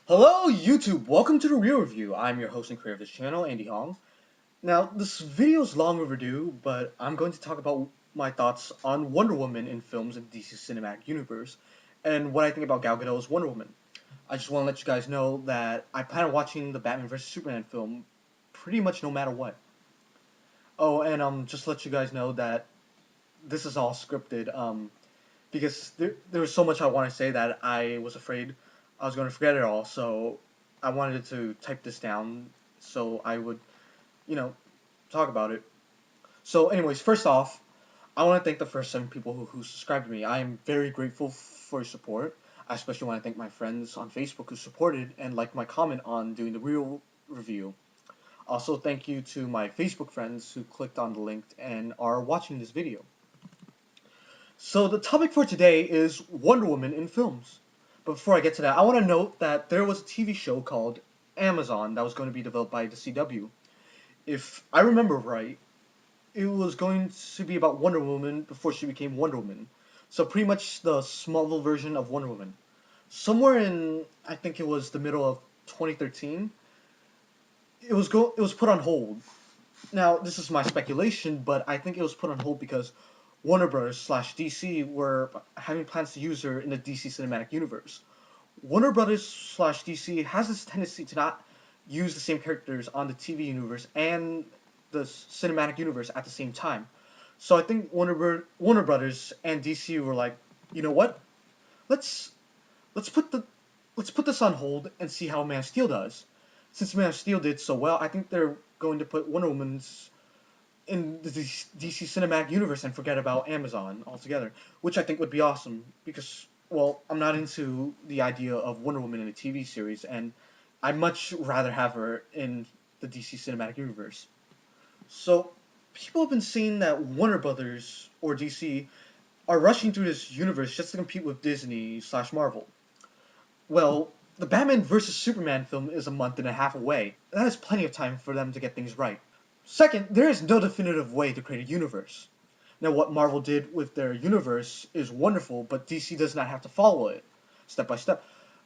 Hello YouTube, welcome to the Real Review. I'm your host and creator of this channel, Andy Hong. Now, this video is long overdue, but I'm going to talk about my thoughts on Wonder Woman in films in DC Cinematic Universe, and what I think about Gal Gadot as Wonder Woman. I just want to let you guys know that I plan on watching the Batman vs Superman film pretty much no matter what. Oh, and just to let you guys know that this is all scripted, because there was so much I want to say that I was afraid I was going to forget it all, so I wanted to type this down so I would, you know, talk about it. So, anyways, first off, I want to thank the first 7 people who subscribed to me. I am very grateful for your support. I especially want to thank my friends on Facebook who supported and liked my comment on doing the real review. Also, thank you to my Facebook friends who clicked on the link and are watching this video. So the topic for today is Wonder Woman in films. But before I get to that, I want to note that there was a TV show called Amazon that was going to be developed by the CW. If I remember right, it was going to be about Wonder Woman before she became Wonder Woman. So pretty much the Smallville version of Wonder Woman. Somewhere in, I think it was the middle of 2013, it was put on hold. Now, this is my speculation, but I think it was put on hold because Warner Bros. Slash DC were having plans to use her in the DC Cinematic Universe. Warner Brothers slash DC has this tendency to not use the same characters on the TV universe and the cinematic universe at the same time. So I think Warner Brothers and DC were like, you know what? Let's let's put the let's put this on hold and see how Man of Steel does. Since Man of Steel did so well, I think they're going to put Wonder Woman's in the DC Cinematic Universe and forget about Amazon altogether, which I think would be awesome because, well, I'm not into the idea of Wonder Woman in a TV series, and I'd much rather have her in the DC Cinematic Universe. So, people have been saying that Warner Brothers or DC are rushing through this universe just to compete with Disney slash Marvel. Well, the Batman vs Superman film is a month and a half away. That is plenty of time for them to get things right. Second, there is no definitive way to create a universe. Now, what Marvel did with their universe is wonderful, but DC does not have to follow it step by step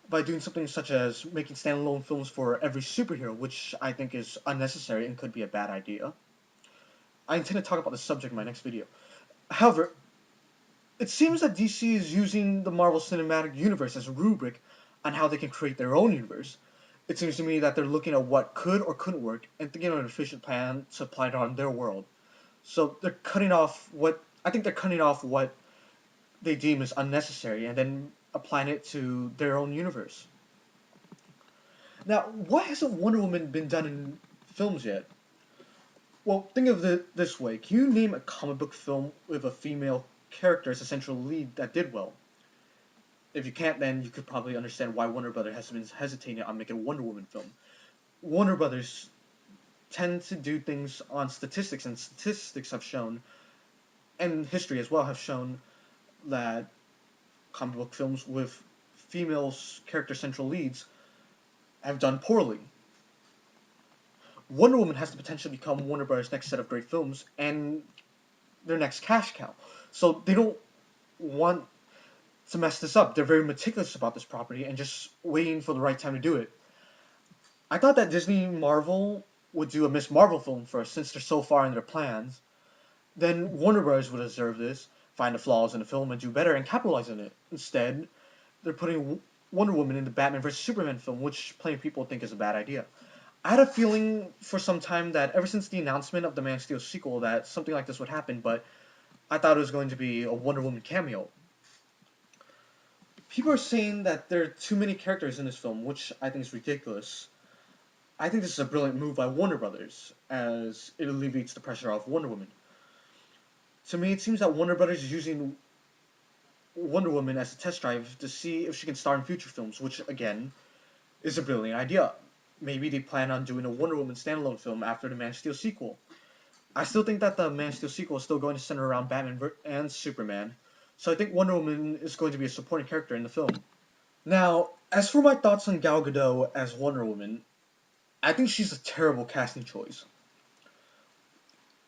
by doing something such as making standalone films for every superhero, which I think is unnecessary and could be a bad idea. I intend to talk about this subject in my next video. However, it seems that DC is using the Marvel Cinematic Universe as a rubric on how they can create their own universe. It seems to me that they're looking at what could or couldn't work and thinking of an efficient plan to apply it on their world. So I think they're cutting off what they deem is unnecessary and then applying it to their own universe. Now, why hasn't Wonder Woman been done in films yet? Well, think of it this way. Can you name a comic book film with a female character as a central lead that did well? If you can't, then you could probably understand why Warner Brothers has been hesitating on making a Wonder Woman film. Warner Brothers tend to do things on statistics, and statistics have shown, and history as well have shown, that comic book films with female character central leads have done poorly. Wonder Woman has the potential to become Warner Brothers' next set of great films and their next cash cow. So they don't want to mess this up. They're very meticulous about this property and just waiting for the right time to do it. I thought that Disney Marvel would do a Miss Marvel film first, since they're so far in their plans. Then Warner Bros. Would observe this, find the flaws in the film, and do better and capitalize on it. Instead, they're putting Wonder Woman in the Batman vs Superman film, which plenty of people think is a bad idea. I had a feeling for some time that ever since the announcement of the Man of Steel sequel that something like this would happen, but I thought it was going to be a Wonder Woman cameo. People are saying that there are too many characters in this film, which I think is ridiculous. I think this is a brilliant move by Warner Brothers, as it alleviates the pressure off Wonder Woman. To me, it seems that Warner Brothers is using Wonder Woman as a test drive to see if she can star in future films, which, again, is a brilliant idea. Maybe they plan on doing a Wonder Woman standalone film after the Man of Steel sequel. I still think that the Man of Steel sequel is still going to center around Batman and Superman, so I think Wonder Woman is going to be a supporting character in the film. Now, as for my thoughts on Gal Gadot as Wonder Woman, I think she's a terrible casting choice.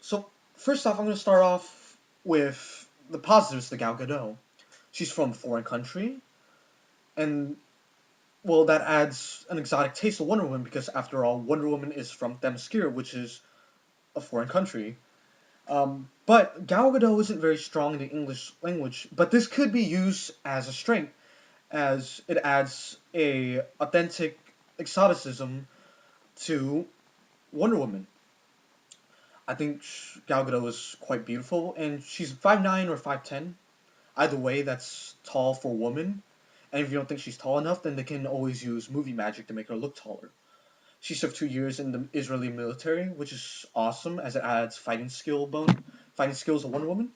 So, first off, I'm going to start off with the positives to Gal Gadot. She's from a foreign country, and well, that adds an exotic taste to Wonder Woman because, after all, Wonder Woman is from Themyscira, which is a foreign country. But Gal Gadot isn't very strong in the English language, but this could be used as a strength, as it adds a authentic exoticism to Wonder Woman. I think Gal Gadot is quite beautiful, and she's 5'9" or 5'10". Either way, that's tall for a woman. And if you don't think she's tall enough, then they can always use movie magic to make her look taller. She served 2 years in the Israeli military, which is awesome as it adds fighting skills to Wonder Woman.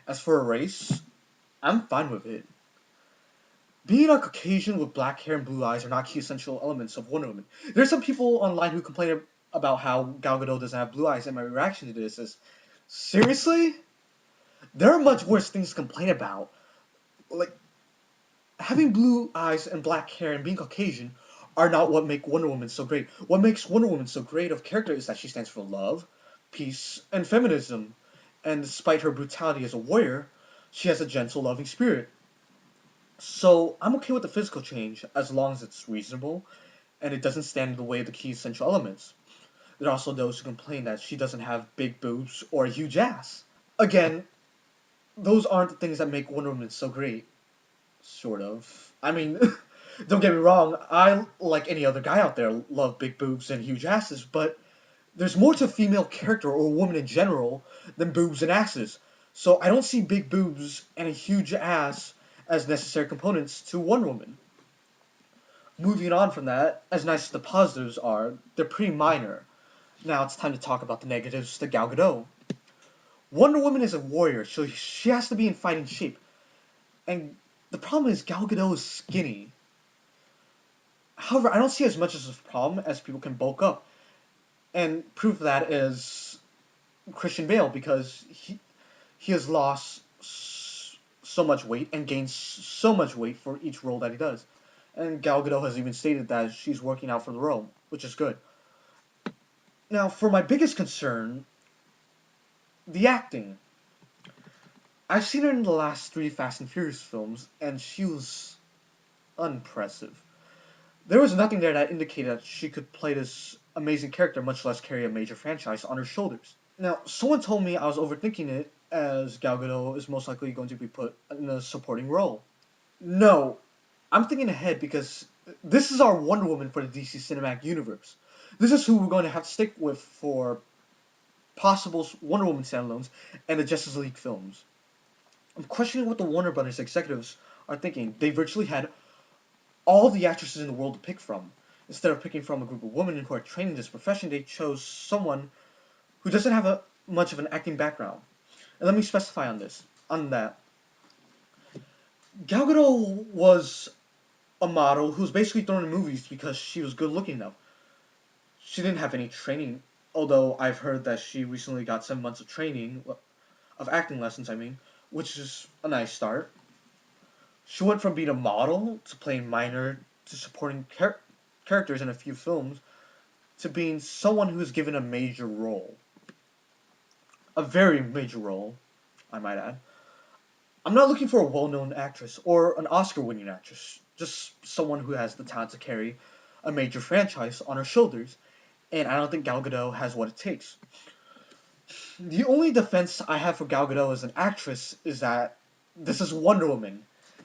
As for a race, I'm fine with it. Being a Caucasian with black hair and blue eyes are not key essential elements of Wonder Woman. There's some people online who complain about how Gal Gadot doesn't have blue eyes, and my reaction to this is, seriously? There are much worse things to complain about. Like, having blue eyes and black hair and being Caucasian are not what make Wonder Woman so great. What makes Wonder Woman so great of character is that she stands for love, peace, and feminism. And despite her brutality as a warrior, she has a gentle, loving spirit. So I'm okay with the physical change as long as it's reasonable and it doesn't stand in the way of the key essential elements. There are also those who complain that she doesn't have big boobs or a huge ass. Again, those aren't the things that make Wonder Woman so great. Sort of. I mean, don't get me wrong, I, like any other guy out there, love big boobs and huge asses, but there's more to a female character or a woman in general than boobs and asses. So I don't see big boobs and a huge ass as necessary components to Wonder Woman. Moving on from that, as nice as the positives are, they're pretty minor. Now it's time to talk about the negatives to Gal Gadot. Wonder Woman is a warrior, so she has to be in fighting shape. And the problem is Gal Gadot is skinny. However, I don't see as much as a problem as people can bulk up. And proof of that is Christian Bale, because he has lost so much weight and gained so much weight for each role that he does. And Gal Gadot has even stated that she's working out for the role, which is good. Now, for my biggest concern, the acting. I've seen her in the last 3 Fast and Furious films, and she was unimpressive. There was nothing there that indicated that she could play this amazing character, much less carry a major franchise on her shoulders. Now, someone told me I was overthinking it, as Gal Gadot is most likely going to be put in a supporting role. No, I'm thinking ahead because this is our Wonder Woman for the DC Cinematic Universe. This is who we're going to have to stick with for possible Wonder Woman standalones and the Justice League films. I'm questioning what the Warner Brothers executives are thinking. They virtually had all the actresses in the world to pick from. Instead of picking from a group of women who are trained in this profession, they chose someone who doesn't have much of an acting background. And let me specify on that. Gal Gadot was a model who was basically thrown in movies because she was good looking enough. She didn't have any training, although I've heard that she recently got 7 months of training, of acting lessons, I mean, which is a nice start. She went from being a model to playing minor to supporting characters in a few films to being someone who is given a major role. A very major role, I might add. I'm not looking for a well-known actress or an Oscar-winning actress, just someone who has the talent to carry a major franchise on her shoulders, and I don't think Gal Gadot has what it takes. The only defense I have for Gal Gadot as an actress is that this is Wonder Woman.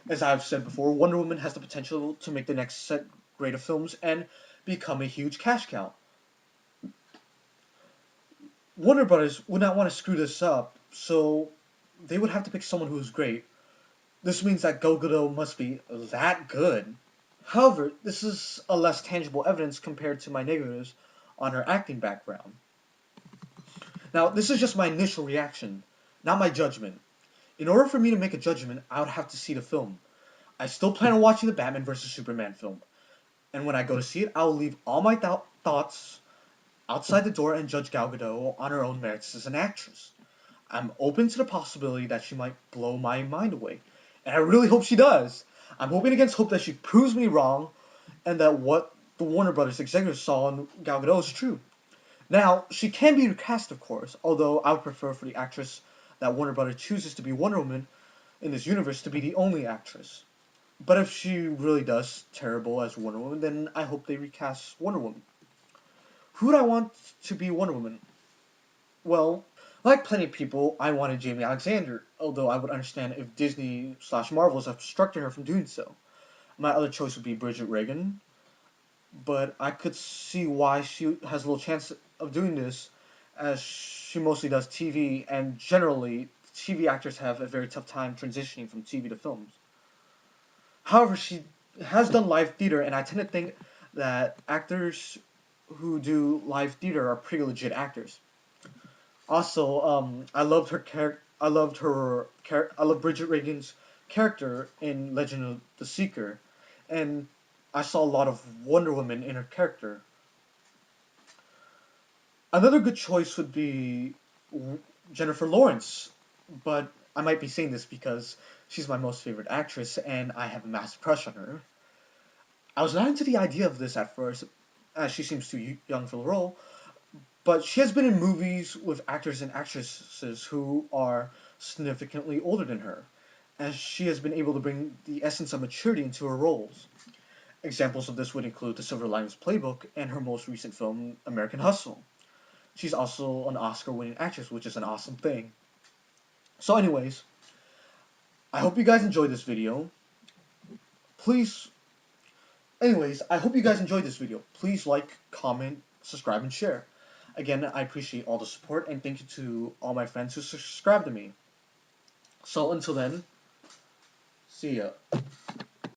As I've said before, Wonder Woman has the potential to make the next set great of films and become a huge cash cow. Warner Brothers would not want to screw this up, so they would have to pick someone who is great. This means that Gal Gadot must be that good. However, this is a less tangible evidence compared to my negatives on her acting background. Now, this is just my initial reaction, not my judgment. In order for me to make a judgment, I would have to see the film. I still plan on watching the Batman vs. Superman film, and when I go to see it, I will leave all my thoughts outside the door and judge Gal Gadot on her own merits as an actress. I'm open to the possibility that she might blow my mind away, and I really hope she does. I'm hoping against hope that she proves me wrong, and that what the Warner Brothers executives saw in Gal Gadot is true. Now, she can be recast, of course, although I would prefer for the actress that Warner Brothers chooses to be Wonder Woman in this universe to be the only actress. But if she really does terrible as Wonder Woman, then I hope they recast Wonder Woman. Who would I want to be Wonder Woman? Well, like plenty of people, I wanted Jamie Alexander, although I would understand if Disney/Marvel have obstructed her from doing so. My other choice would be Bridget Regan, but I could see why she has little chance of doing this, as she mostly does TV, and generally, TV actors have a very tough time transitioning from TV to films. However, she has done live theater, and I tend to think that actors who do live theater are pretty legit actors. Also, I loved her character. I love Bridget Regan's character in Legend of the Seeker, and I saw a lot of Wonder Woman in her character. Another good choice would be Jennifer Lawrence, but I might be saying this because she's my most favorite actress, and I have a massive crush on her. I was not into the idea of this at first, as she seems too young for the role, but she has been in movies with actors and actresses who are significantly older than her, and she has been able to bring the essence of maturity into her roles. Examples of this would include The Silver Linings Playbook and her most recent film, American Hustle. She's also an Oscar winning actress, which is an awesome thing. So, anyways, I hope you guys enjoyed this video. Please, I hope you guys enjoyed this video. Please like, comment, subscribe, and share. Again, I appreciate all the support, and thank you to all my friends who subscribe to me. So until then, see ya.